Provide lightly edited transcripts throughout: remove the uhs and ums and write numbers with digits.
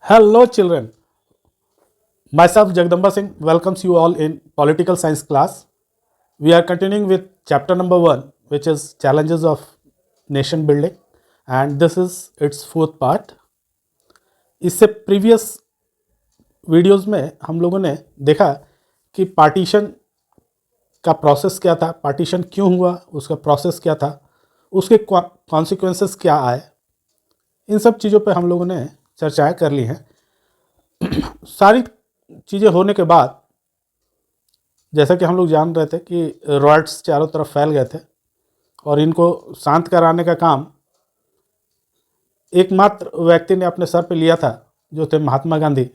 Hello children, myself Jagdamba Singh welcomes you all in political science class. We are continuing with chapter number 1, which is challenges of nation building, and this is its fourth part. इससे previous videos में हम लोगों ने देखा कि partition का process क्या था, पार्टीशन क्यों हुआ, उसका प्रोसेस क्या था, उसके कॉन्सिक्वेंसेस क्या आए, इन सब चीज़ों पे हम लोगों ने चर्चाएं कर ली हैं। सारी चीज़ें होने के बाद जैसा कि हम लोग जान रहे थे कि रॉयट्स चारों तरफ फैल गए थे और इनको शांत कराने का काम एकमात्र व्यक्ति ने अपने सर पे लिया था, जो थे महात्मा गांधी।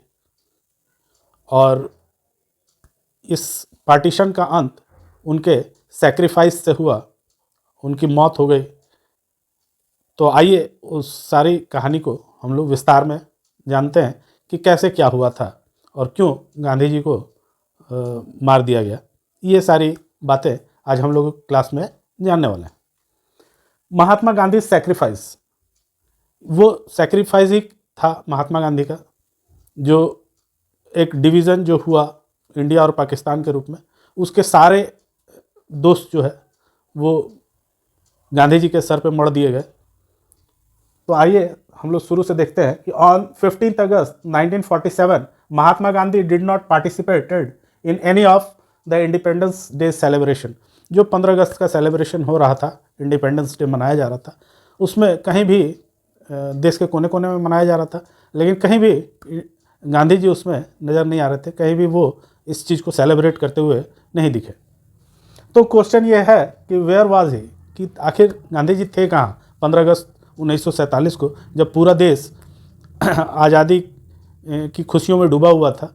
और इस पार्टीशन का अंत उनके सैक्रिफाइस से हुआ, उनकी मौत हो गई। तो आइए उस सारी कहानी को हम लोग विस्तार में जानते हैं कि कैसे क्या हुआ था और क्यों गांधी जी को मार दिया गया। ये सारी बातें आज हम लोग क्लास में जानने वाले हैं। महात्मा गांधी सैक्रिफाइस, वो सैक्रिफाइस ही था महात्मा गांधी का, जो एक डिवीज़न जो हुआ इंडिया और पाकिस्तान के रूप में, उसके सारे दोस्त जो है वो गांधी जी के सर पे मढ़ दिए गए। तो आइए हम लोग शुरू से देखते हैं कि on 15 August 1947 Mahatma Gandhi did not participated in any of the independence day celebration. जो 15 अगस्त का सेलिब्रेशन हो रहा था, इंडिपेंडेंस डे मनाया जा रहा था, उसमें कहीं भी देश के कोने कोने में मनाया जा रहा था, लेकिन कहीं भी गांधी जी उसमें नज़र नहीं आ रहे थे, कहीं भी वो इस चीज़ को सेलिब्रेट करते हुए नहीं दिखे। तो क्वेश्चन ये है कि वेयर वाज ही, कि आखिर गांधी जी थे कहाँ 15 अगस्त 1947 को, जब पूरा देश आज़ादी की खुशियों में डूबा हुआ था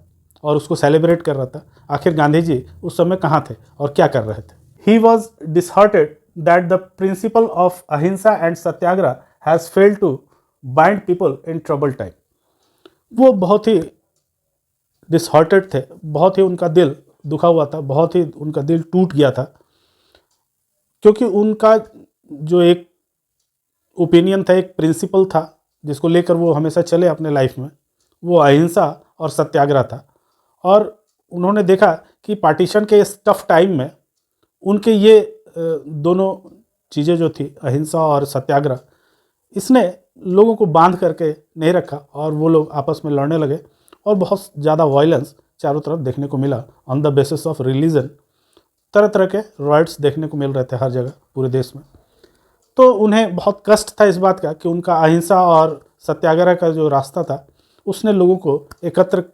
और उसको सेलिब्रेट कर रहा था। आखिर गांधी जी उस समय कहाँ थे और क्या कर रहे थे। He was disheartened that the principle of ahimsa and satyagraha has failed to bind people in trouble time. वो बहुत ही डिसहार्टेड थे, बहुत ही उनका दिल दुखा हुआ था, बहुत ही उनका दिल टूट गया था, क्योंकि उनका जो एक ओपिनियन था, एक प्रिंसिपल था जिसको लेकर वो हमेशा चले अपने लाइफ में, वो अहिंसा और सत्याग्रह था। और उन्होंने देखा कि पार्टीशन के इस टफ टाइम में उनके ये दोनों चीज़ें जो थी, अहिंसा और सत्याग्रह, इसने लोगों को बांध करके नहीं रखा और वो लोग आपस में लड़ने लगे और बहुत ज़्यादा वायलेंस चारों तरफ देखने को मिला on the basis of religion. तरह तरह के राइट्स देखने को मिल रहे थे हर जगह पूरे देश में। तो उन्हें बहुत कष्ट था इस बात का कि उनका अहिंसा और सत्याग्रह का जो रास्ता था, उसने लोगों को एकत्र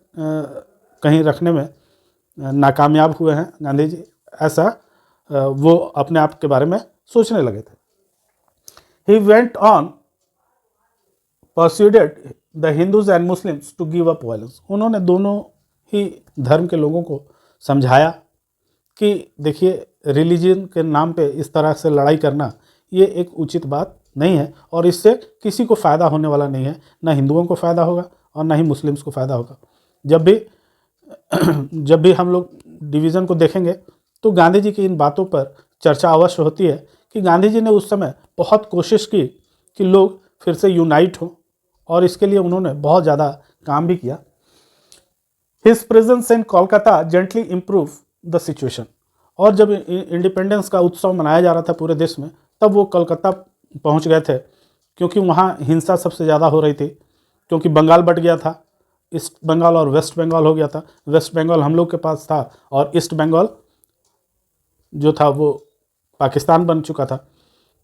कहीं रखने में नाकामयाब हुए हैं गांधी जी, ऐसा वो अपने आप के बारे में सोचने लगे थे। He went on persuaded the Hindus and Muslims to give up violence। उन्होंने दोनों ही धर्म के लोगों को समझाया कि देखिए, रिलीजन के नाम पे इस तरह से लड़ाई करना ये एक उचित बात नहीं है और इससे किसी को फ़ायदा होने वाला नहीं है, ना हिंदुओं को फ़ायदा होगा और ना ही मुस्लिम्स को फ़ायदा होगा। जब भी हम लोग डिवीज़न को देखेंगे तो गांधी जी की इन बातों पर चर्चा अवश्य होती है कि गांधी जी ने उस समय बहुत कोशिश की कि लोग फिर से यूनाइट हों, और इसके लिए उन्होंने बहुत ज़्यादा काम भी किया। His presence in Kolkata gently improve the situation. और जब इंडिपेंडेंस का उत्सव मनाया जा रहा था पूरे देश में, तब वो कोलकाता पहुंच गए थे, क्योंकि वहाँ हिंसा सबसे ज़्यादा हो रही थी, क्योंकि बंगाल बट गया था, ईस्ट बंगाल और वेस्ट बंगाल हो गया था। वेस्ट बंगाल हम लोग के पास था और ईस्ट बंगाल जो था वो पाकिस्तान बन चुका था।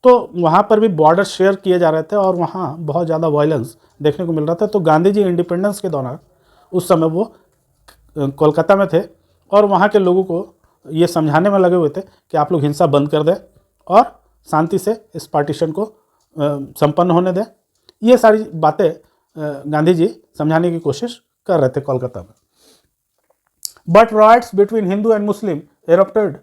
तो वहाँ पर भी बॉर्डर शेयर किए जा रहे थे और वहाँ बहुत ज़्यादा वायलेंस देखने को मिल रहा था। तो गांधी जी इंडिपेंडेंस के दौरान उस समय वो कोलकाता में थे और वहाँ के लोगों को ये समझाने में लगे हुए थे कि आप लोग हिंसा बंद कर दें और शांति से इस पार्टीशन को संपन्न होने दें। ये सारी बातें गांधी जी समझाने की कोशिश कर रहे थे कोलकाता में। But riots between Hindu and Muslim erupted.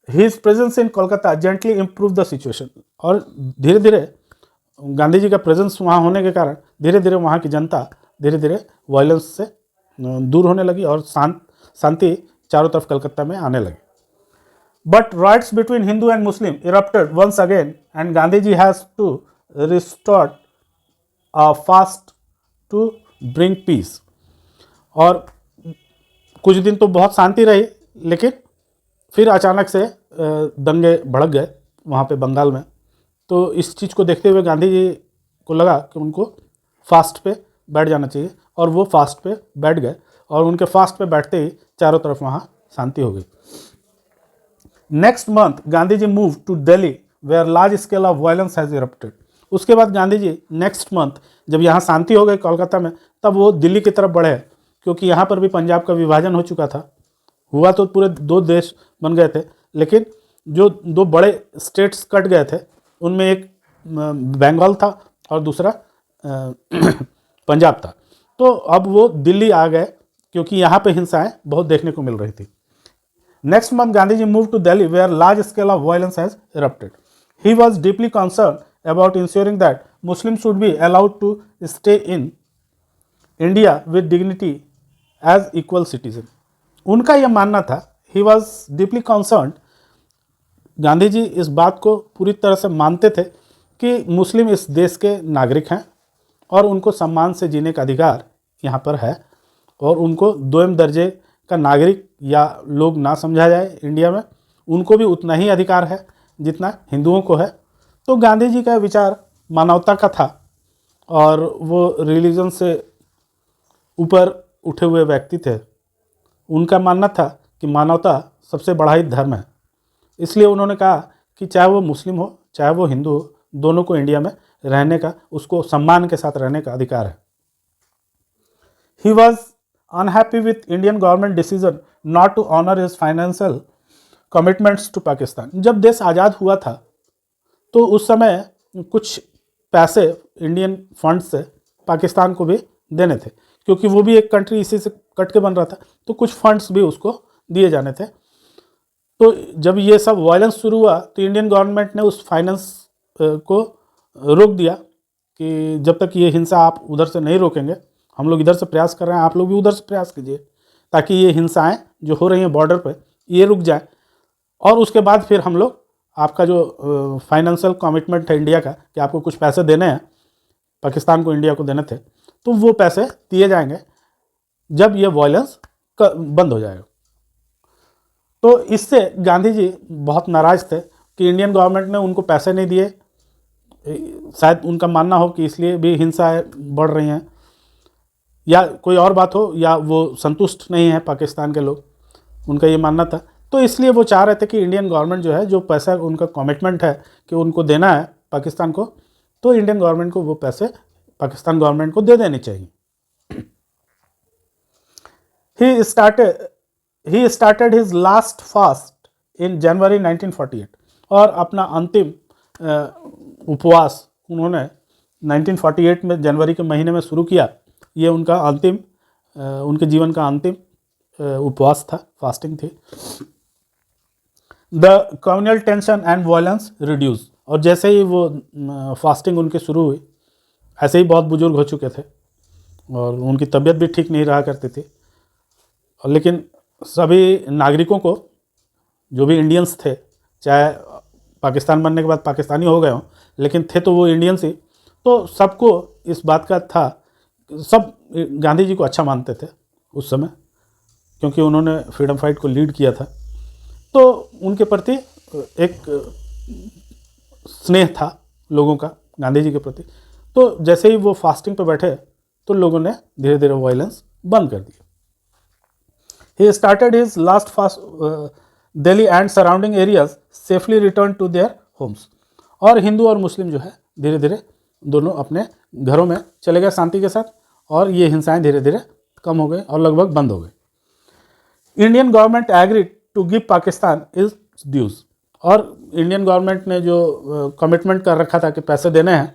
His presence in Kolkata gently improve the situation. और धीरे धीरे गांधी जी का प्रेजेंस वहाँ होने के कारण धीरे धीरे वहाँ की जनता धीरे धीरे वायलेंस से दूर होने लगी और शांति चारों तरफ कलकत्ता में आने लगी। But riots between Hindu and Muslim erupted once again and Gandhi ji has to restored a fast to bring peace. और कुछ दिन तो बहुत शांति रही, लेकिन फिर अचानक से दंगे भड़क गए वहाँ पे बंगाल में। तो इस चीज़ को देखते हुए गांधी जी को लगा कि उनको फास्ट पे बैठ जाना चाहिए, और वो फास्ट पे बैठ गए, और उनके फास्ट पे बैठते ही चारों तरफ वहाँ शांति हो गई। Next month Gandhi ji move to Delhi where large scale of violence has erupted. उसके बाद गांधी जी नेक्स्ट मंथ, जब यहाँ शांति हो गई कोलकाता में, तब वो दिल्ली की तरफ बढ़े, क्योंकि यहाँ पर भी पंजाब का विभाजन हो चुका था। हुआ तो पूरे दो देश बन गए थे, लेकिन जो दो बड़े स्टेट्स कट गए थे, उनमें एक बंगाल था और दूसरा पंजाब था। तो अब वो दिल्ली आ गए, क्योंकि यहाँ पे हिंसाएं बहुत देखने को मिल रही थी। Next month Gandhi ji move to Delhi where large scale of violence has erupted. He was deeply concern about ensuring that Muslim should be allowed to stay in India with dignity as equal citizen. उनका यह मानना था, he was deeply concern, Gandhi ji इस बात को पूरी तरह से मानते थे कि मुस्लिम इस देश के नागरिक हैं और उनको सम्मान से जीने का अधिकार यहाँ पर है, और उनको दोयम दर्जे का नागरिक या लोग ना समझा जाए इंडिया में। उनको भी उतना ही अधिकार है जितना हिंदुओं को है। तो गांधी जी का विचार मानवता का था, और वो रिलीजन से ऊपर उठे हुए व्यक्ति थे। उनका मानना था कि मानवता सबसे बड़ा ही धर्म है। इसलिए उन्होंने कहा कि चाहे वो मुस्लिम हो चाहे वो हिंदू हो, दोनों को इंडिया में रहने का, उसको सम्मान के साथ रहने का अधिकार है। He was unhappy with Indian government decision not to honour his financial commitments to Pakistan. जब देश आज़ाद हुआ था तो उस समय कुछ पैसे इंडियन फंड से पाकिस्तान को भी देने थे, क्योंकि वो भी एक कंट्री इसी से कट के बन रहा था, तो कुछ फंड्स भी उसको दिए जाने थे। तो जब ये सब वायलेंस शुरू हुआ तो इंडियन गवर्नमेंट ने उस फाइनेंस को रोक दिया कि जब तक ये हिंसा आप उधर से नहीं रोकेंगे, हम लोग इधर से प्रयास कर रहे हैं, आप लोग भी उधर से प्रयास कीजिए, ताकि ये हिंसाएं जो हो रही हैं बॉर्डर पे ये रुक जाए। और उसके बाद फिर हम लोग आपका जो फाइनेंशियल कमिटमेंट है इंडिया का कि आपको कुछ पैसे देने हैं, पाकिस्तान को इंडिया को देने थे, तो वो पैसे दिए जाएंगे जब ये वायलेंस बंद हो जाएगा। तो इससे गांधी जी बहुत नाराज़ थे कि इंडियन गवर्नमेंट ने उनको पैसे नहीं दिए। शायद उनका मानना हो कि इसलिए भी हिंसाएं बढ़ रही हैं, या कोई और बात हो, या वो संतुष्ट नहीं है पाकिस्तान के लोग, उनका ये मानना था। तो इसलिए वो चाह रहे थे कि इंडियन गवर्नमेंट जो है, जो पैसा उनका कमिटमेंट है कि उनको देना है पाकिस्तान को, तो इंडियन गवर्नमेंट को वो पैसे पाकिस्तान गवर्नमेंट को दे देने चाहिए। He started his last fast in January 1948, और अपना अंतिम उपवास उन्होंने 1948 में जनवरी के महीने में शुरू किया। ये उनका अंतिम उनके जीवन का अंतिम उपवास था, फास्टिंग थी। The communal tension and violence reduce, और जैसे ही वो फास्टिंग उनकी शुरू हुई, ऐसे ही बहुत बुजुर्ग हो चुके थे और उनकी तबीयत भी ठीक नहीं रहा करती थी, लेकिन सभी नागरिकों को, जो भी इंडियंस थे, चाहे पाकिस्तान बनने के बाद पाकिस्तानी हो गए हों, लेकिन थे तो वो इंडियंस ही, तो सबको इस बात का था, सब गांधी जी को अच्छा मानते थे उस समय, क्योंकि उन्होंने फ्रीडम फाइट को लीड किया था। तो उनके प्रति एक स्नेह था लोगों का गांधी जी के प्रति। तो जैसे ही वो फास्टिंग पे बैठे तो लोगों ने धीरे धीरे वायलेंस बंद कर दिया। He started his last fast Delhi and surrounding areas safely return to their homes, और हिंदू और मुस्लिम जो है धीरे धीरे दोनों अपने घरों में चले गए शांति के साथ, और ये हिंसाएं धीरे धीरे कम हो गई और लगभग बंद हो गई। Indian government agreed to give Pakistan is dues, और इंडियन गवर्नमेंट ने जो कमिटमेंट कर रखा था कि पैसे देने हैं,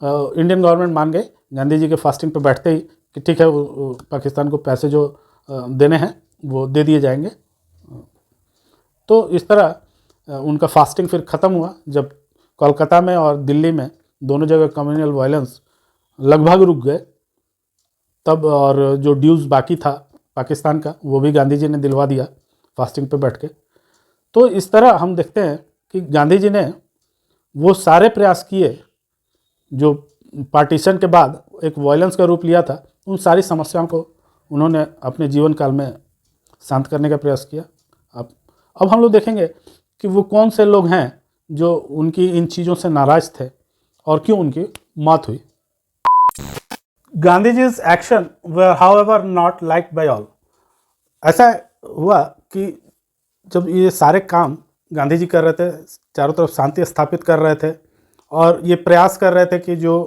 इंडियन गवर्नमेंट मान गई गांधी जी के फास्टिंग पे बैठते ही कि ठीक है, पाकिस्तान को पैसे जो देने हैं वो दे दिए जाएंगे। तो इस तरह उनका फास्टिंग फिर ख़त्म हुआ जब कोलकाता में और दिल्ली में दोनों जगह कम्युनल वायलेंस लगभग रुक गए तब, और जो ड्यूज़ बाकी था पाकिस्तान का वो भी गांधी जी ने दिलवा दिया फास्टिंग पे बैठ के। तो इस तरह हम देखते हैं कि गांधी जी ने वो सारे प्रयास किए जो पार्टीशन के बाद एक वायलेंस का रूप लिया था, उन सारी समस्याओं को उन्होंने अपने जीवन काल में शांत करने का प्रयास किया। अब हम लोग देखेंगे कि वो कौन से लोग हैं जो उनकी इन चीज़ों से नाराज थे और क्यों उनकी मौत हुई। गांधीजी's action were however not liked by all। ऐसा हुआ कि जब ये सारे काम गांधी जी कर रहे थे, चारों तरफ शांति स्थापित कर रहे थे और ये प्रयास कर रहे थे कि जो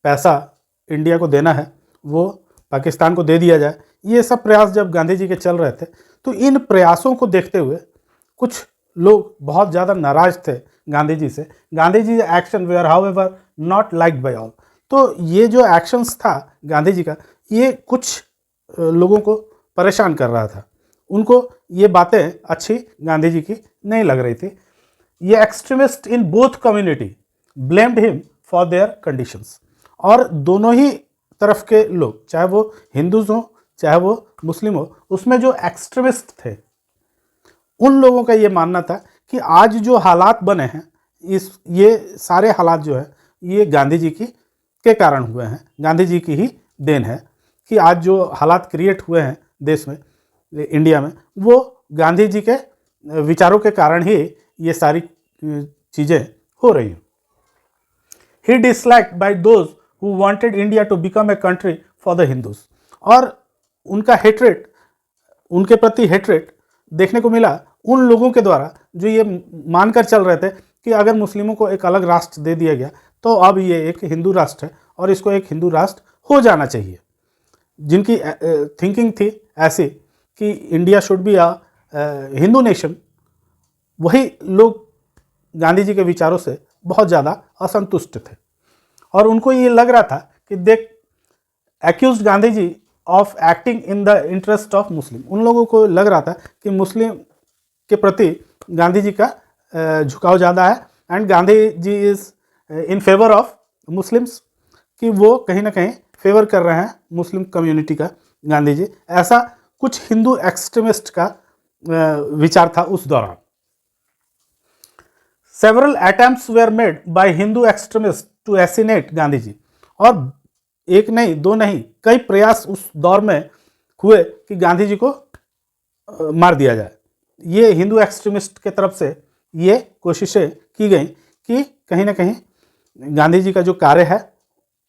पैसा इंडिया को देना है वो पाकिस्तान को दे दिया जाए, ये सब प्रयास जब गांधी जी के चल रहे थे तो इन प्रयासों को देखते हुए कुछ लोग बहुत ज़्यादा नाराज थे गांधी जी से। Gandhi ji action were however not liked by all. तो ये जो एक्शंस था गांधी जी का, ये कुछ लोगों को परेशान कर रहा था, उनको ये बातें अच्छी गांधी जी की नहीं लग रही थी। ये extremist in both community blamed him for their conditions. और दोनों ही तरफ के लोग, चाहे वो हिंदूज हों चाहे वो मुस्लिम हो, उसमें जो एक्सट्रीमिस्ट थे उन लोगों का ये मानना था कि आज जो हालात बने हैं, ये सारे हालात जो है ये गांधी जी के कारण हुए हैं, गांधी जी की ही देन है कि आज जो हालात क्रिएट हुए हैं देश में, इंडिया में, वो गांधी जी के विचारों के कारण ही ये सारी चीज़ें हो रही हैं। He disliked by those who wanted India to become a country for the Hindus. और उनका हेट्रेट, उनके प्रति हेट्रेट देखने को मिला उन लोगों के द्वारा जो ये मानकर चल रहे थे कि अगर मुस्लिमों को एक अलग राष्ट्र दे दिया गया तो अब ये एक हिंदू राष्ट्र है और इसको एक हिंदू राष्ट्र हो जाना चाहिए। जिनकी थिंकिंग थी ऐसी कि India should be a Hindu nation, वही लोग गांधी जी के विचारों से बहुत ज़्यादा असंतुष्ट थे और उनको ये लग रहा था कि देख accuse Gandhi ji of acting in the interest of Muslim. उन लोगों को लग रहा था कि मुस्लिम के प्रति गांधी जी का झुकाव ज़्यादा है and Gandhi ji is in favour of Muslims, कि वो कहीं ना कहीं फेवर कर रहे हैं मुस्लिम कम्युनिटी का गांधी जी। ऐसा कुछ हिंदू एक्सट्रीमिस्ट का विचार था उस दौरान। Several attempts were made by Hindu extremist to assassinate Gandhi ji. और एक नहीं दो नहीं कई प्रयास उस दौर में हुए कि गांधी जी को मार दिया जाए। ये हिंदू एक्सट्रीमिस्ट के तरफ से ये कोशिशें की गई कि कहीं ना कहीं गांधी जी का जो कार्य है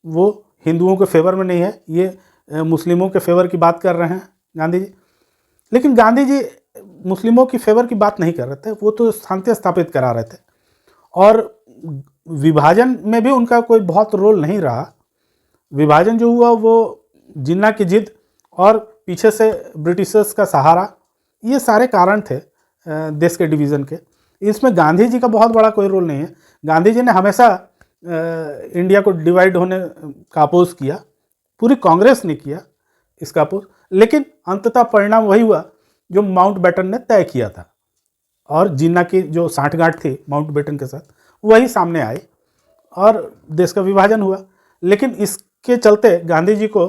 वो हिंदुओं के फेवर में नहीं है, ये मुस्लिमों के फेवर की बात कर रहे हैं गांधी जी। लेकिन गांधी जी मुस्लिमों की फेवर की बात नहीं कर रहे थे, वो तो शांति स्थापित करा रहे थे और विभाजन में भी उनका कोई बहुत रोल नहीं रहा। विभाजन जो हुआ वो जिन्ना की जिद और पीछे से ब्रिटिशर्स का सहारा, ये सारे कारण थे देश के डिवीज़न के। इसमें गांधी जी का बहुत बड़ा कोई रोल नहीं है। गांधी जी ने हमेशा इंडिया को डिवाइड होने का अपोज किया, पूरी कांग्रेस ने किया इसका अपोज, लेकिन अंततः परिणाम वही हुआ जो माउंटबेटन ने तय किया था और जिन्ना की जो साठगांठ थी माउंटबेटन के साथ वही सामने आई और देश का विभाजन हुआ। लेकिन इसके चलते गांधी जी को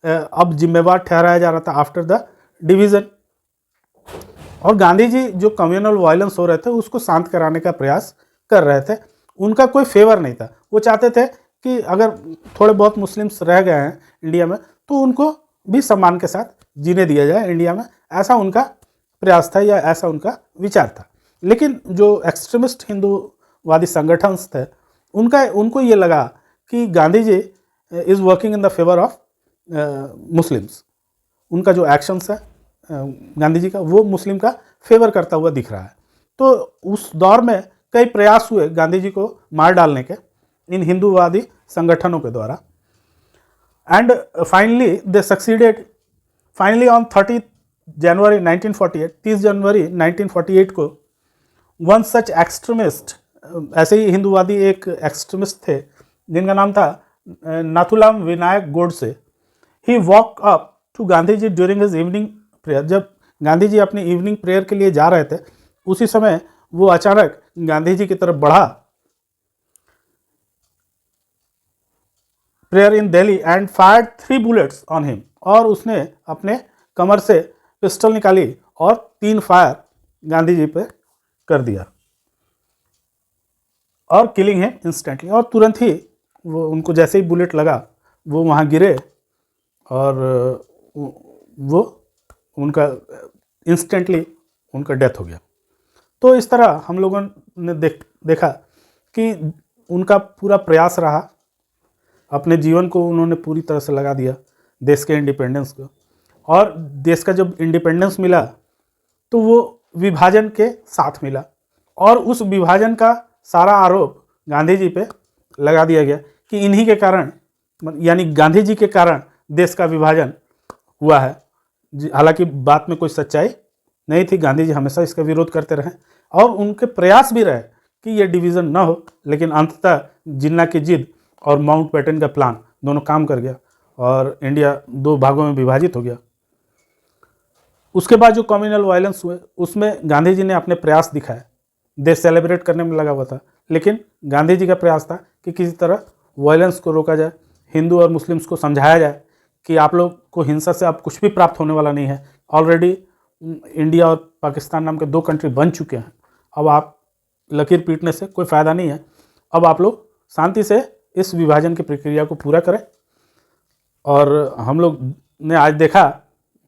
अब जिम्मेवार ठहराया जा रहा था आफ्टर द डिवीज़न। और गांधी जी जो कम्युनल वायलेंस हो रहे थे उसको शांत कराने का प्रयास कर रहे थे। उनका कोई फेवर नहीं था, वो चाहते थे कि अगर थोड़े बहुत मुस्लिम्स रह गए हैं इंडिया में तो उनको भी सम्मान के साथ जीने दिया जाए इंडिया में, ऐसा उनका प्रयास था या ऐसा उनका विचार था। लेकिन जो एक्सट्रीमिस्ट हिंदूवादी संगठन थे उनको ये लगा कि Gandhi ji is working in the favour of Muslims. उनका जो एक्शंस है गांधी जी का वो मुस्लिम का फेवर करता हुआ दिख रहा है। तो उस दौर में कई प्रयास हुए गांधी जी को मार डालने के इन हिंदूवादी संगठनों के द्वारा and finally they succeeded. Finally on 30 जनवरी 1948, 30 जनवरी 1948 को वन सच एक्सट्रीमिस्ट, ऐसे ही हिंदूवादी एक एक्सट्रीमिस्ट थे जिनका नाम था Nathuram Vinayak Godse. He walk up to Gandhi ji during his evening prayer. जब गांधी जी अपनी इवनिंग प्रेयर के लिए जा रहे थे उसी समय वो अचानक गांधी जी की तरफ बढ़ा, prayer in Delhi, and fired 3 bullets on him. और उसने अपने कमर से पिस्टल निकाली और 3 फायर गांधी जी पे कर दिया और किलिंग हिम इंस्टेंटली। और तुरंत ही वो उनको जैसे ही बुलेट लगा वो वहाँ गिरे और वो उनका इंस्टेंटली उनका डेथ हो गया। तो इस तरह हम लोगों ने देखा कि उनका पूरा प्रयास रहा, अपने जीवन को उन्होंने पूरी तरह से लगा दिया देश के इंडिपेंडेंस को। और देश का जब इंडिपेंडेंस मिला तो वो विभाजन के साथ मिला और उस विभाजन का सारा आरोप गांधी जी पे लगा दिया गया कि इन्हीं के कारण, यानी गांधी जी के कारण देश का विभाजन हुआ है। हालांकि बात में कोई सच्चाई नहीं थी, गांधी जी हमेशा इसका विरोध करते रहे और उनके प्रयास भी रहे कि ये डिवीज़न ना हो, लेकिन अंततः जिन्ना की जिद और माउंटबेटन का प्लान दोनों काम कर गया और इंडिया 2 भागों में विभाजित हो गया। उसके बाद जो कम्युनल वायलेंस हुए उसमें गांधी जी ने अपने प्रयास दिखाए, देश सेलिब्रेट करने में लगा हुआ था, लेकिन गांधी जी का प्रयास था कि किसी तरह वायलेंस को रोका जाए, हिंदू और मुस्लिम्स को समझाया जाए कि आप लोग को हिंसा से अब कुछ भी प्राप्त होने वाला नहीं है। ऑलरेडी इंडिया और पाकिस्तान नाम के 2 कंट्री बन चुके हैं, अब आप लकीर पीटने से कोई फ़ायदा नहीं है। अब आप लोग शांति से इस विभाजन की प्रक्रिया को पूरा करें। और हम लोग ने आज देखा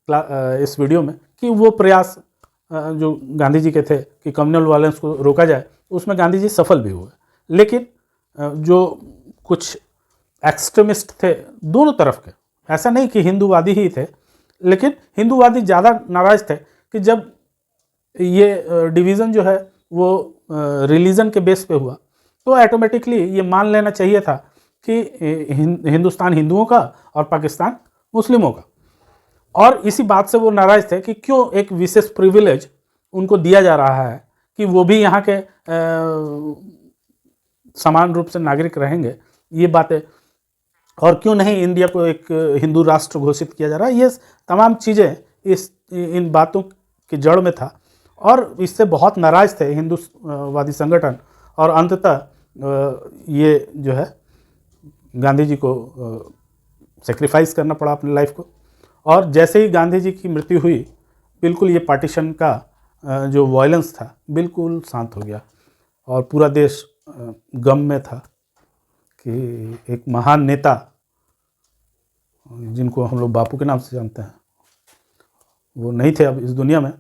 इस वीडियो में कि वो प्रयास जो गांधी जी के थे कि कम्युनल वायलेंस को रोका जाए, उसमें गांधी जी सफल भी हुए। लेकिन जो कुछ एक्सट्रीमिस्ट थे दोनों तरफ के, ऐसा नहीं कि हिंदूवादी ही थे, लेकिन हिंदूवादी ज़्यादा नाराज़ थे कि जब ये डिवीज़न जो है वो रिलीजन के बेस पे हुआ तो ऑटोमेटिकली ये मान लेना चाहिए था कि हिंदुस्तान हिंदुओं का और पाकिस्तान मुस्लिमों का। और इसी बात से वो नाराज़ थे कि क्यों एक विशेष प्रिविलेज उनको दिया जा रहा है कि वो भी यहाँ के समान रूप से नागरिक रहेंगे, ये बातें, और क्यों नहीं इंडिया को एक हिंदू राष्ट्र घोषित किया जा रहा है। ये तमाम चीज़ें इन बातों की जड़ में था और इससे बहुत नाराज़ थे हिंदूवादी संगठन। और अंततः ये जो है गांधी जी को सेक्रीफाइस करना पड़ा अपनी लाइफ को। और जैसे ही गांधी जी की मृत्यु हुई, बिल्कुल ये पार्टीशन का जो वायलेंस था बिल्कुल शांत हो गया और पूरा देश गम में था कि एक महान नेता जिनको हम लोग बापू के नाम से जानते हैं वो नहीं थे अब इस दुनिया में।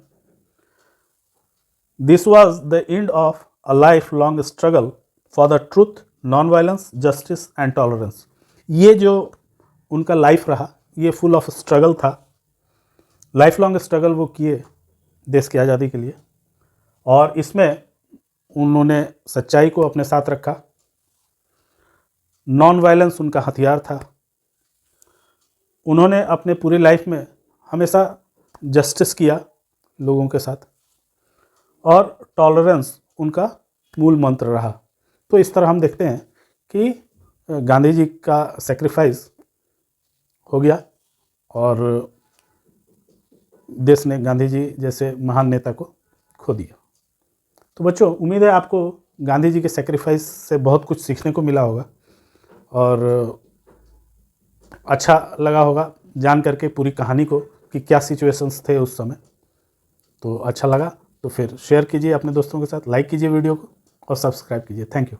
This was the end of a life long struggle for the truth, non violence, justice and tolerance. ये जो उनका लाइफ रहा ये फुल ऑफ स्ट्रगल था। लाइफ लॉन्ग स्ट्रगल वो किए देश की आज़ादी के लिए और इसमें उन्होंने सच्चाई को अपने साथ रखा। नॉन वायलेंस उनका हथियार था। उन्होंने अपने पूरी लाइफ में हमेशा जस्टिस किया लोगों के साथ और टॉलरेंस उनका मूल मंत्र रहा। तो इस तरह हम देखते हैं कि गांधी जी का सेक्रीफाइस हो गया और देश ने गांधी जी जैसे महान नेता को खो दिया। तो बच्चों, उम्मीद है आपको गांधी जी के सेक्रीफाइस से बहुत कुछ सीखने को मिला होगा और अच्छा लगा होगा जान करके पूरी कहानी को कि क्या सिचुएशंस थे उस समय। तो अच्छा लगा तो फिर शेयर कीजिए अपने दोस्तों के साथ, लाइक कीजिए वीडियो को और सब्सक्राइब कीजिए। Thank you.